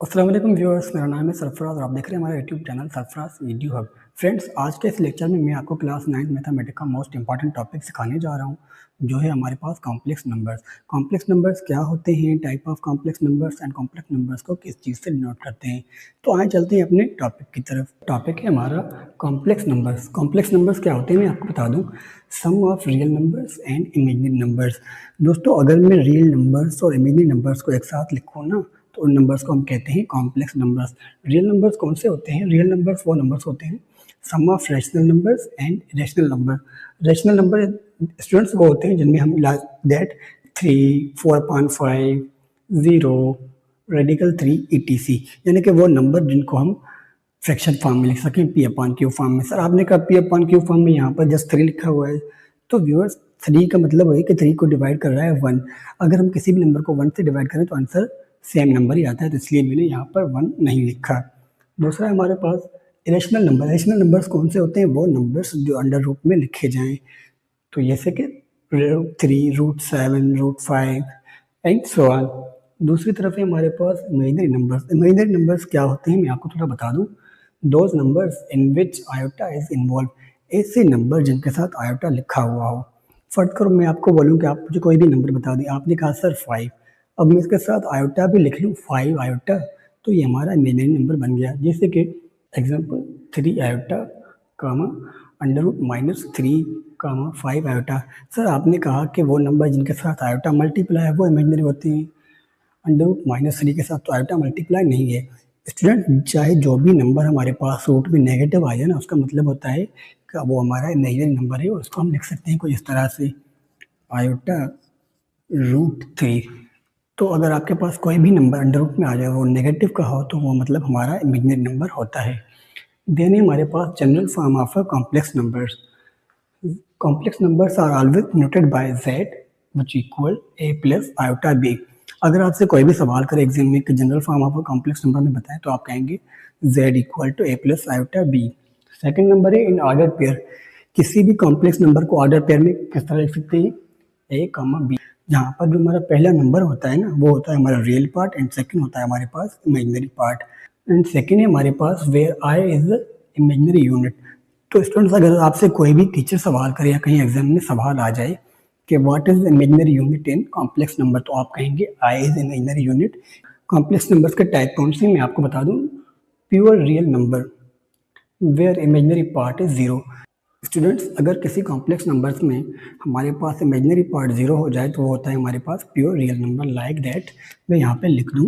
अस्सलाम वालेकुम व्यूअर्स, मेरा नाम है सरफराज और आप देख रहे हैं हमारा YouTube channel Sarfaraz video hub. Friends, आज के इस लेक्चर में मैं आपको क्लास 9 मैथमेटिक्स का मोस्ट इंपॉर्टेंट टॉपिक सिखाने जा रहा हूं, जो है हमारे पास कॉम्प्लेक्स नंबर्स। कॉम्प्लेक्स नंबर्स क्या होते हैं, type of complex numbers and complex numbers को किस चीज़ से डिनोट करते हैं। तो आए चलते हैं अपने टॉपिक की तरफ। टॉपिक है हमारा कॉम्प्लेक्स नंबर्स। कॉम्प्लेक्स नंबर्स क्या होते हैं मैं आपको बता दूँ। Sum of real numbers and imaginary numbers. दोस्तों, अगर मैं रियल नंबर्स और इमेजिनरी नंबर्स को एक साथ लिखूँ ना, तो उन नंबर्स को हम कहते हैं कॉम्प्लेक्स नंबर्स। रियल नंबर्स कौन से होते हैं? रियल नंबर्स वो नंबर्स होते हैं sum of rational numbers and irrational number. Rational number students वो होते हैं जिनमें हम दैट 3, 4.5, 0, रेडिकल 3 ETC, यानी कि वो नंबर जिनको हम फ्रैक्शन फॉर्म में लिख सकें, पी अपॉन क्यू फॉर्म में। सर आपने कहा पी अपॉन क्यू फॉर्म में, यहाँ पर जस्ट 3 लिखा हुआ है। तो व्यूअर्स, 3 का मतलब है कि 3 को डिवाइड कर रहा है 1। अगर हम किसी भी नंबर को 1 से डिवाइड करें तो आंसर सेम नंबर ही आता है, तो इसलिए मैंने यहाँ पर 1 नहीं लिखा। दूसरा हमारे पास इरेशनल नंबर। इरेशनल नंबर्स कौन से होते हैं? वो नंबर्स जो अंडर रूट में लिखे जाएं, तो जैसे कि √3, √7, √5 एंड सो ऑन। दूसरी तरफ है हमारे पास इमेजिनरी नंबर्स। इमेजिनरी नंबर्स क्या होते हैं मैं आपको थोड़ा बता दूं। Those numbers in which iota is involve. ऐसे नंबर जिनके साथ आयोटा लिखा हुआ हो। फर्ज करो मैं आपको बोलूं कि आप मुझे कोई भी नंबर बता दें, आपने कहा सर 5, अब मैं इसके साथ आयोटा भी लिख लूँ 5 आयोटा, तो ये हमारा इमेजिनरी नंबर बन गया। जैसे कि एग्जाम्पल 3 आयोटा कामा √-3 कामा 5 आयोटा। सर आपने कहा कि वो नंबर जिनके साथ आयोटा मल्टीप्लाई है वो इमेजिनरी होते हैं। √-3 के साथ तो आयोटा मल्टीप्लाई नहीं है। स्टूडेंट, चाहे जो भी नंबर हमारे पास रूट में नेगेटिव आ जाए ना, उसका मतलब होता है कि वो हमारा इमेजिनरी नंबर है, और उसको हम लिख सकते हैं कुछ इस तरह से, आयोटा √3। तो अगर आपके पास कोई भी नंबर अंडर रूट में आ जाए, वो नेगेटिव का हो, तो वो मतलब हमारा इमेजिनरी नंबर होता है। देन हमारे पास general form of complex numbers. Complex numbers are always denoted by z which equal a plus iota b। अगर आपसे कोई भी सवाल करे एग्जाम में कि general form of complex number में बताएं, तो आप कहेंगे z equal to a plus iota b। Second number है इन ऑर्डर पेयर। किसी भी कॉम्प्लेक्स नंबर को ऑर्डर पेयर में किस तरह लिख सकते हैं? a, b। जहाँ पर जो हमारा पहला नंबर होता है ना, वो होता है हमारा रियल पार्ट, एंड सेकंड होता है हमारे पास इमेजिनरी पार्ट। एंड सेकंड है हमारे पास where i is the imaginary unit. तो स्टूडेंट्स, अगर आपसे कोई भी टीचर सवाल करे या कहीं एग्जाम में सवाल आ जाए कि what is imaginary unit in complex number, तो आप कहेंगे i is imaginary unit. Complex numbers के टाइप कौन से मैं आपको बता दूं। Pure real number where imaginary part is 0। Students, अगर किसी कॉम्प्लेक्स नंबर्स में हमारे पास इमेजिनरी पार्ट 0 हो जाए, तो वो होता है हमारे पास pure real number. Like that मैं यहाँ पे लिख दूँ